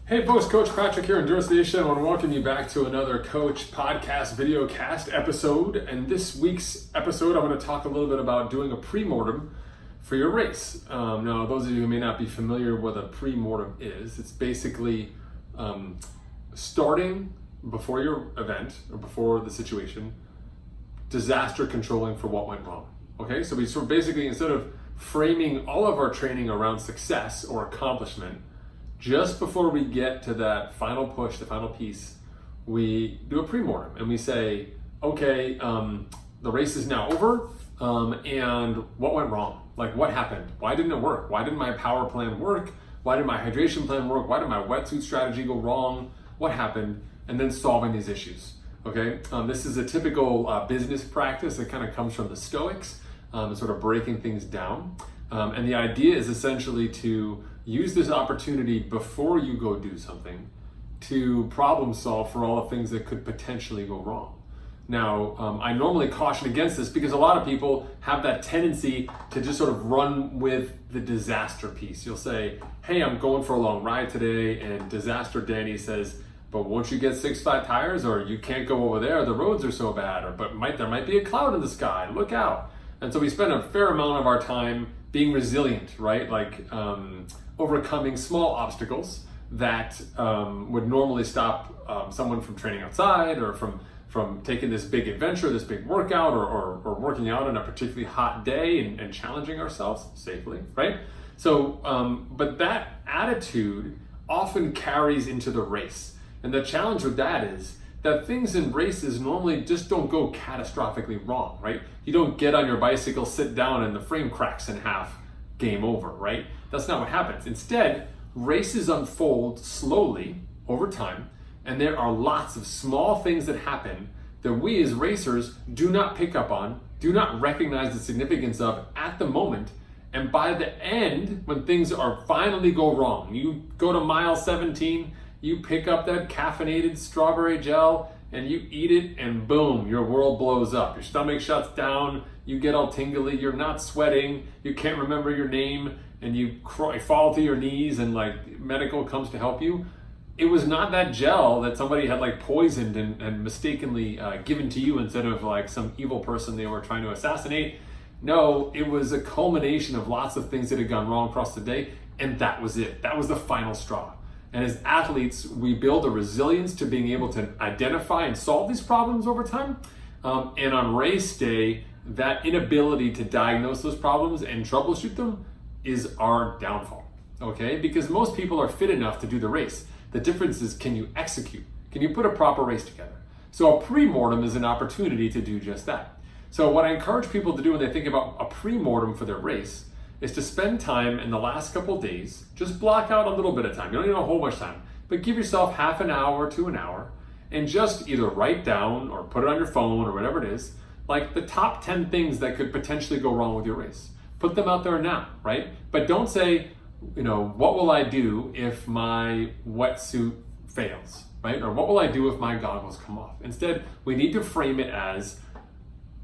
Hey folks, Coach Patrick here, Endurance Nation. I want to welcome you back to another Coach Podcast Video Cast episode. And this week's episode, I'm going to talk a little bit about doing a pre-mortem for your race. Now, those of you who may not be familiar with what a pre-mortem is, it's basically starting before your event or before the situation, disaster controlling for what went wrong. Okay, so we sort of basically, instead of framing all of our training around success or accomplishment, just before we get to that final push, the final piece, we do a pre-mortem and we say, okay, the race is now over, and what went wrong? Like, what happened? Why didn't it work? Why didn't my power plan work? Why did my hydration plan work? Why did my wetsuit strategy go wrong? What happened? And then solving these issues, okay? This is a typical business practice that kind of comes from the Stoics, sort of breaking things down. And the idea is essentially to use this opportunity before you go do something to problem solve for all the things that could potentially go wrong. Now, I normally caution against this because a lot of people have that tendency to just sort of run with the disaster piece. You'll say, hey, I'm going for a long ride today, and Disaster Danny says, but won't you get 6 flat tires, or you can't go over there, the roads are so bad, or there might be a cloud in the sky, look out. And so we spend a fair amount of our time being resilient, right? Like overcoming small obstacles that would normally stop someone from training outside or from taking this big adventure, this big workout, or working out on a particularly hot day and challenging ourselves safely, right? So, but that attitude often carries into the race. And the challenge with that is that things in races normally just don't go catastrophically wrong, right? You don't get on your bicycle, sit down, and the frame cracks in half, game over, right? That's not what happens. Instead, races unfold slowly over time, and there are lots of small things that happen that we as racers do not pick up on, do not recognize the significance of at the moment, and by the end, when things are finally go wrong, you go to mile 17, you pick up that caffeinated strawberry gel and you eat it, and boom, your world blows up. Your stomach shuts down, you get all tingly, you're not sweating, you can't remember your name, and you fall to your knees and like medical comes to help you. It was not that gel that somebody had like poisoned and mistakenly given to you instead of like some evil person they were trying to assassinate. No, it was a culmination of lots of things that had gone wrong across the day, and that was it. That was the final straw. And as athletes, we build a resilience to being able to identify and solve these problems over time. And on race day, that inability to diagnose those problems and troubleshoot them is our downfall, okay? Because most people are fit enough to do the race. The difference is, can you execute? Can you put a proper race together? So a pre-mortem is an opportunity to do just that. So what I encourage people to do when they think about a pre-mortem for their race is to spend time in the last couple of days, just block out a little bit of time. You don't need a whole bunch of time, but give yourself half an hour to an hour and just either write down or put it on your phone or whatever it is, like the top 10 things that could potentially go wrong with your race. Put them out there now, right? But don't say, what will I do if my wetsuit fails, right? Or what will I do if my goggles come off? Instead, we need to frame it as,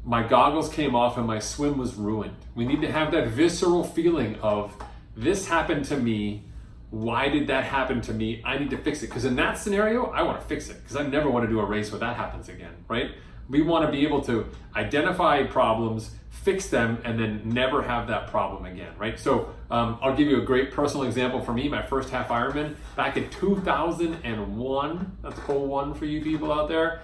my goggles came off and my swim was ruined. We need to have that visceral feeling of, this happened to me. Why did that happen to me? I need to fix it. Because in that scenario, I want to fix it. Because I never want to do a race where that happens again, right? We want to be able to identify problems, fix them, and then never have that problem again, right? So I'll give you a great personal example for me. My first half Ironman back in 2001. That's 01 for you people out there.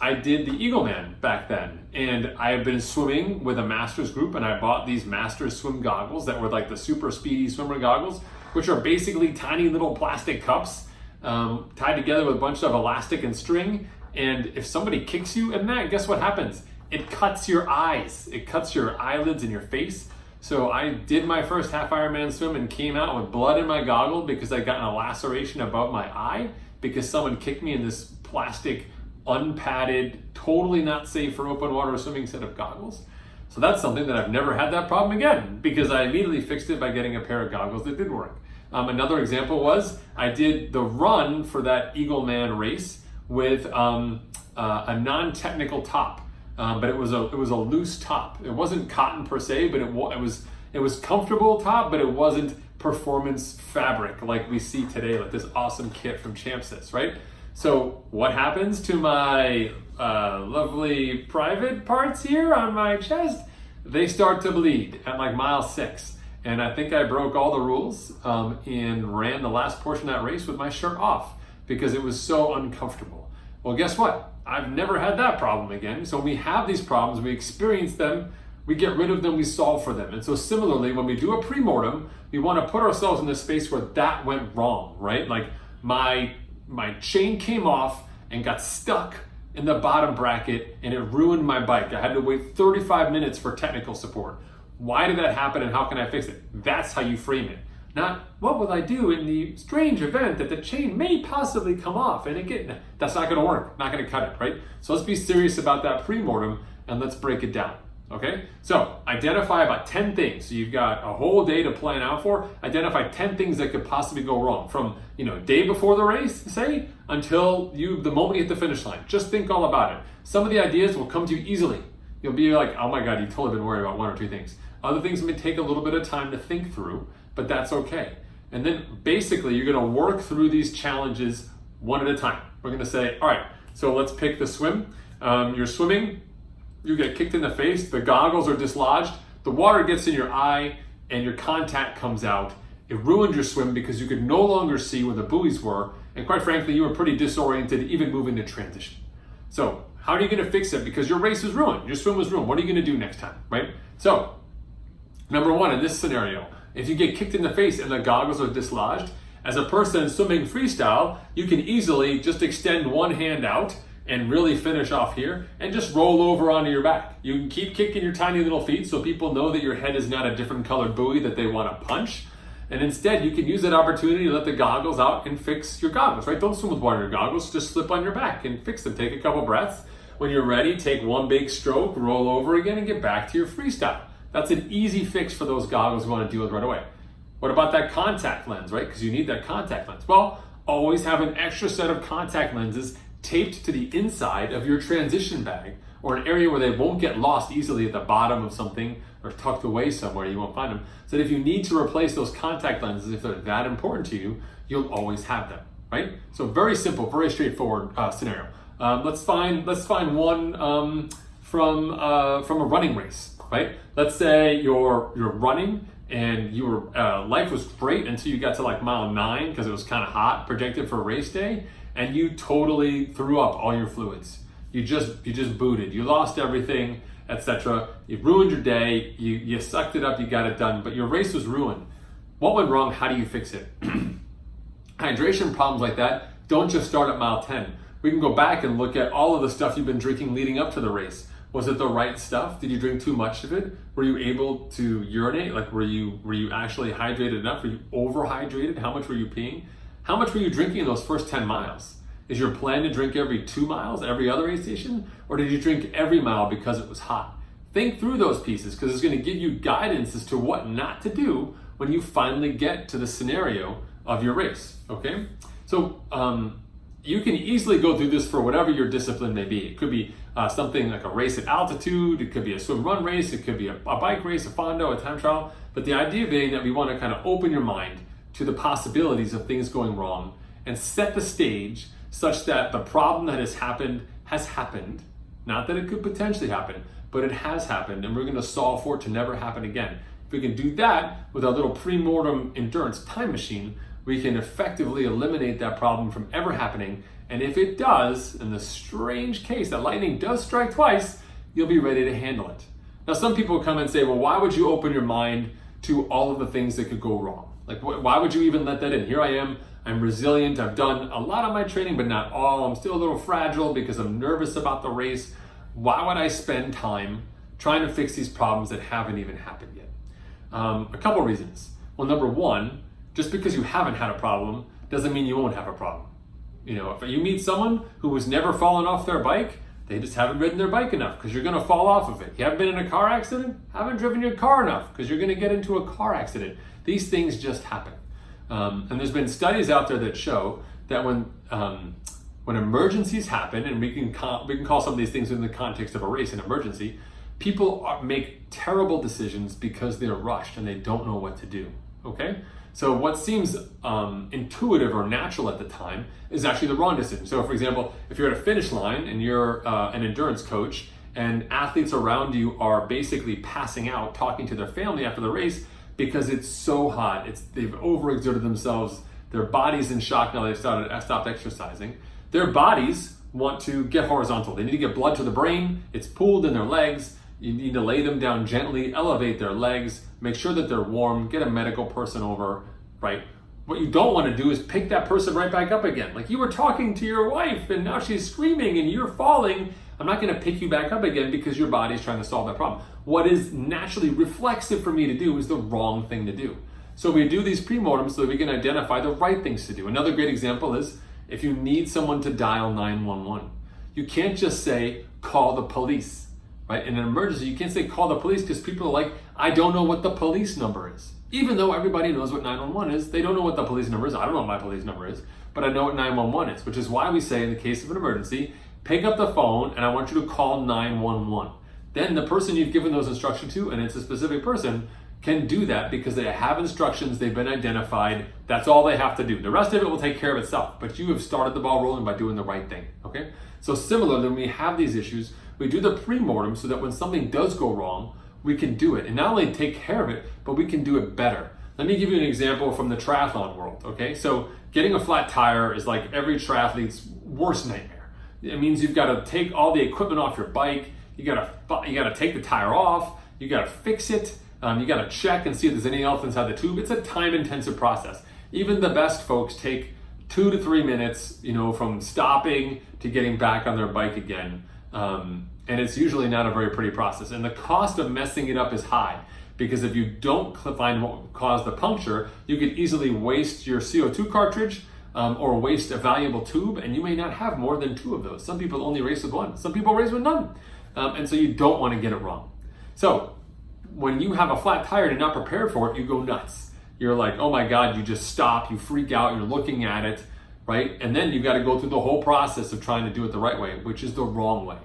I did the Eagle Man back then, and I had been swimming with a master's group, and I bought these master's swim goggles that were like the super speedy swimmer goggles, which are basically tiny little plastic cups tied together with a bunch of elastic and string. And if somebody kicks you in that, guess what happens? It cuts your eyes. It cuts your eyelids and your face. So I did my first half Ironman swim and came out with blood in my goggle because I got a laceration above my eye because someone kicked me in this plastic, unpadded, totally not safe for open water swimming set of goggles. So that's something that I've never had that problem again because I immediately fixed it by getting a pair of goggles that did work. Another example was I did the run for that Eagle Man race with a non-technical top, but it was a loose top. It wasn't cotton per se, but it It was comfortable top, but it wasn't performance fabric like we see today, like this awesome kit from Champsys, right? So what happens to my lovely private parts here on my chest? They start to bleed at like mile 6. And I think I broke all the rules and ran the last portion of that race with my shirt off because it was so uncomfortable. Well, guess what? I've never had that problem again. So when we have these problems, we experience them, we get rid of them, we solve for them. And so similarly, when we do a pre-mortem, we want to put ourselves in the space where that went wrong, right? Like my chain came off and got stuck in the bottom bracket and it ruined my bike. I had to wait 35 minutes for technical support. Why did that happen and how can I fix it? That's how you frame it. Not, what will I do in the strange event that the chain may possibly come off? And again, that's not gonna work, not gonna cut it, right? So let's be serious about that pre-mortem and let's break it down, okay? So identify about 10 things. So you've got a whole day to plan out for. Identify 10 things that could possibly go wrong from, day before the race, say, until the moment you hit the finish line. Just think all about it. Some of the ideas will come to you easily. You'll be like, oh my God, you've totally been worried about 1 or 2 things. Other things may take a little bit of time to think through, but that's okay. And then basically you're gonna work through these challenges one at a time. We're gonna say, all right, so let's pick the swim. You're swimming, you get kicked in the face, the goggles are dislodged, the water gets in your eye and your contact comes out. It ruined your swim because you could no longer see where the buoys were. And quite frankly, you were pretty disoriented even moving to transition. So how are you gonna fix it? Because your race was ruined, your swim was ruined. What are you gonna do next time, right? So, number 1, in this scenario, if you get kicked in the face and the goggles are dislodged, as a person swimming freestyle, you can easily just extend one hand out and really finish off here and just roll over onto your back. You can keep kicking your tiny little feet so people know that your head is not a different colored buoy that they want to punch. And instead, you can use that opportunity to let the goggles out and fix your goggles, right? Don't swim with water in your goggles, just slip on your back and fix them. Take a couple breaths. When you're ready, take one big stroke, roll over again and get back to your freestyle. That's an easy fix for those goggles you want to deal with right away. What about that contact lens, right? Because you need that contact lens. Well, always have an extra set of contact lenses taped to the inside of your transition bag or an area where they won't get lost easily at the bottom of something or tucked away somewhere you won't find them. So that if you need to replace those contact lenses, if they're that important to you, you'll always have them, right? So very simple, very straightforward scenario. Let's find one from a running race. Right? Let's say you're running and your life was great until you got to like mile 9 because it was kind of hot, projected for race day, and you totally threw up all your fluids. You just booted. You lost everything, etc. You ruined your day. You sucked it up. You got it done, but your race was ruined. What went wrong? How do you fix it? Hydration problems like that don't just start at mile 10. We can go back and look at all of the stuff you've been drinking leading up to the race. Was it the right stuff? Did you drink too much of it? Were you able to urinate? Like were you actually hydrated enough? Were you overhydrated? How much were you peeing? How much were you drinking in those first 10 miles? Is your plan to drink every 2 miles, every other aid station? Or did you drink every mile because it was hot? Think through those pieces because it's going to give you guidance as to what not to do when you finally get to the scenario of your race, okay? So you can easily go through this for whatever your discipline may be. It could be something like a race at altitude, it could be a swim run race, it could be a bike race, a fondo, a time trial. But the idea being that we want to kind of open your mind to the possibilities of things going wrong and set the stage such that the problem that has happened, not that it could potentially happen, but it has happened and we're going to solve for it to never happen again. If we can do that with our little pre-mortem endurance time machine, we can effectively eliminate that problem from ever happening. And if it does, in the strange case that lightning does strike twice, you'll be ready to handle it. Now, some people come and say, well, why would you open your mind to all of the things that could go wrong? Like, why would you even let that in? Here I am, I'm resilient, I've done a lot of my training, but not all. I'm still a little fragile because I'm nervous about the race. Why would I spend time trying to fix these problems that haven't even happened yet? A couple reasons. Well, number 1, just because you haven't had a problem doesn't mean you won't have a problem. If you meet someone who has never fallen off their bike, they just haven't ridden their bike enough because you're going to fall off of it. You haven't been in a car accident? Haven't driven your car enough because you're going to get into a car accident. These things just happen. And there's been studies out there that show that when emergencies happen, and we can call some of these things in the context of a race an emergency, People make terrible decisions because they're rushed and they don't know what to do, okay? So what seems intuitive or natural at the time is actually the wrong decision. So for example, if you're at a finish line and you're an endurance coach and athletes around you are basically passing out, talking to their family after the race because it's so hot, they've overexerted themselves, their body's in shock now they've stopped exercising, their bodies want to get horizontal. They need to get blood to the brain, it's pooled in their legs, you need to lay them down gently, elevate their legs, make sure that they're warm, get a medical person over, right? What you don't want to do is pick that person right back up again. Like you were talking to your wife and now she's screaming and you're falling. I'm not going to pick you back up again because your body's trying to solve that problem. What is naturally reflexive for me to do is the wrong thing to do. So we do these pre-mortems so that we can identify the right things to do. Another great example is if you need someone to dial 911. You can't just say, call the police, right? In an emergency, you can't say call the police because people are like, I don't know what the police number is. Even though everybody knows what 911 is, they don't know what the police number is. I don't know what my police number is, but I know what 911 is, which is why we say in the case of an emergency, pick up the phone and I want you to call 911. Then the person you've given those instructions to, and it's a specific person, can do that because they have instructions, they've been identified, that's all they have to do. The rest of it will take care of itself, but you have started the ball rolling by doing the right thing, okay? So similarly, when we have these issues, we do the pre-mortem so that when something does go wrong, we can do it and not only take care of it, but we can do it better. Let me give you an example from the triathlon world, okay? So getting a flat tire is like every triathlete's worst nightmare. It means you've got to take all the equipment off your bike, you got to take the tire off, you got to fix it, you got to check and see if there's anything else inside the tube. It's a time-intensive process. Even the best folks take 2 to 3 minutes, from stopping to getting back on their bike again. And it's usually not a very pretty process. And the cost of messing it up is high because if you don't find what caused the puncture, you could easily waste your CO2 cartridge or waste a valuable tube, and you may not have more than 2 of those. Some people only race with 1. Some people race with none. And so you don't want to get it wrong. So when you have a flat tire and you're not prepared for it, you go nuts. You're like, oh my God, you just stop, you freak out, you're looking at it, right? And then you've got to go through the whole process of trying to do it the right way, which is the wrong way.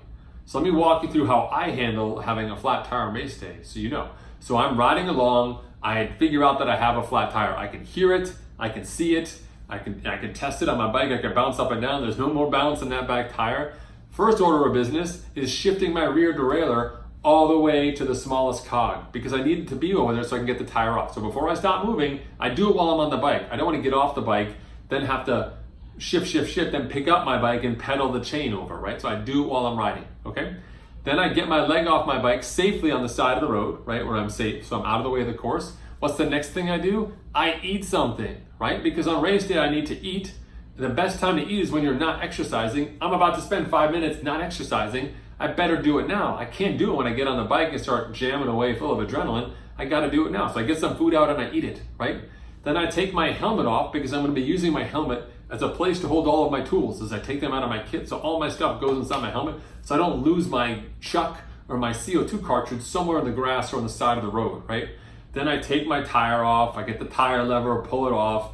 So let me walk you through how I handle having a flat tire on race day, so you know. So I'm riding along, I figure out that I have a flat tire. I can hear it, I can see it, I can test it on my bike, I can bounce up and down. There's no more bounce in that back tire. First order of business is shifting my rear derailleur all the way to the smallest cog because I need it to be over there so I can get the tire off. So before I stop moving, I do it while I'm on the bike. I don't want to get off the bike, then have to shift, then pick up my bike and pedal the chain over, right? So I do it while I'm riding, okay? Then I get my leg off my bike safely on the side of the road, right, where I'm safe, so I'm out of the way of the course. What's the next thing I do? I eat something, right? Because on race day, I need to eat. The best time to eat is when you're not exercising. I'm about to spend 5 minutes not exercising. I better do it now. I can't do it when I get on the bike and start jamming away full of adrenaline. I gotta do it now. So I get some food out and I eat it, right? Then I take my helmet off because I'm gonna be using my helmet as a place to hold all of my tools as I take them out of my kit. So all my stuff goes inside my helmet so I don't lose my chuck or my CO2 cartridge somewhere in the grass or on the side of the road, right? Then I take my tire off, I get the tire lever, pull it off,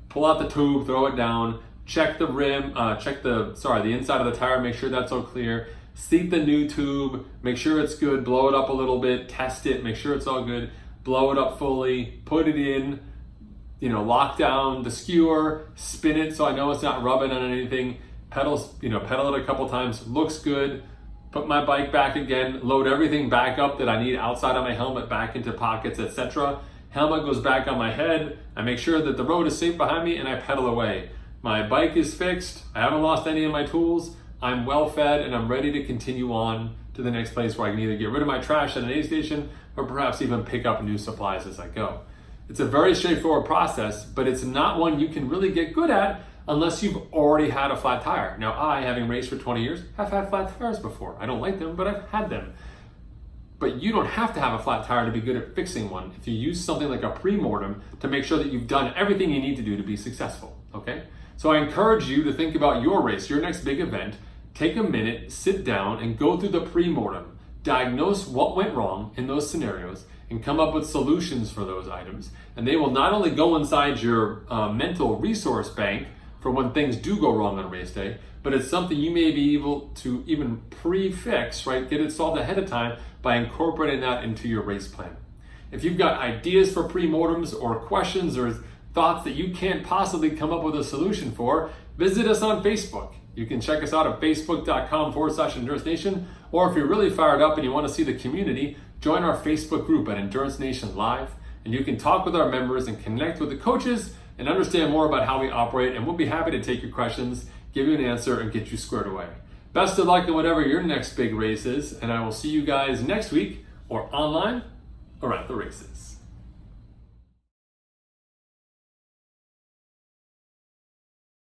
pull out the tube, throw it down, check the rim, the inside of the tire, make sure that's all clear, seat the new tube, make sure it's good, blow it up a little bit, test it, make sure it's all good, blow it up fully, put it in, lock down the skewer, spin it so I know it's not rubbing on anything, pedal it a couple times, looks good, put my bike back again, load everything back up that I need outside of my helmet back into pockets, etc. Helmet goes back on my head, I make sure that the road is safe behind me and I pedal away. My bike is fixed, I haven't lost any of my tools, I'm well fed and I'm ready to continue on to the next place where I can either get rid of my trash at an aid station or perhaps even pick up new supplies as I go. It's a very straightforward process, but it's not one you can really get good at unless you've already had a flat tire. Now I, having raced for 20 years, have had flat tires before. I don't like them, but I've had them. But you don't have to have a flat tire to be good at fixing one if you use something like a pre-mortem to make sure that you've done everything you need to do to be successful, okay? So I encourage you to think about your race, your next big event. Take a minute, sit down, and go through the pre-mortem. Diagnose what went wrong in those scenarios and come up with solutions for those items. And they will not only go inside your mental resource bank for when things do go wrong on race day, but it's something you may be able to even pre-fix, right? Get it solved ahead of time by incorporating that into your race plan. If you've got ideas for pre-mortems or questions or thoughts that you can't possibly come up with a solution for, visit us on Facebook. You can check us out at facebook.com/Endurance Nation, or if you're really fired up and you want to see the community, join our Facebook group at Endurance Nation Live, and you can talk with our members and connect with the coaches and understand more about how we operate, and we'll be happy to take your questions, give you an answer, and get you squared away. Best of luck in whatever your next big race is, and I will see you guys next week or online or at the races.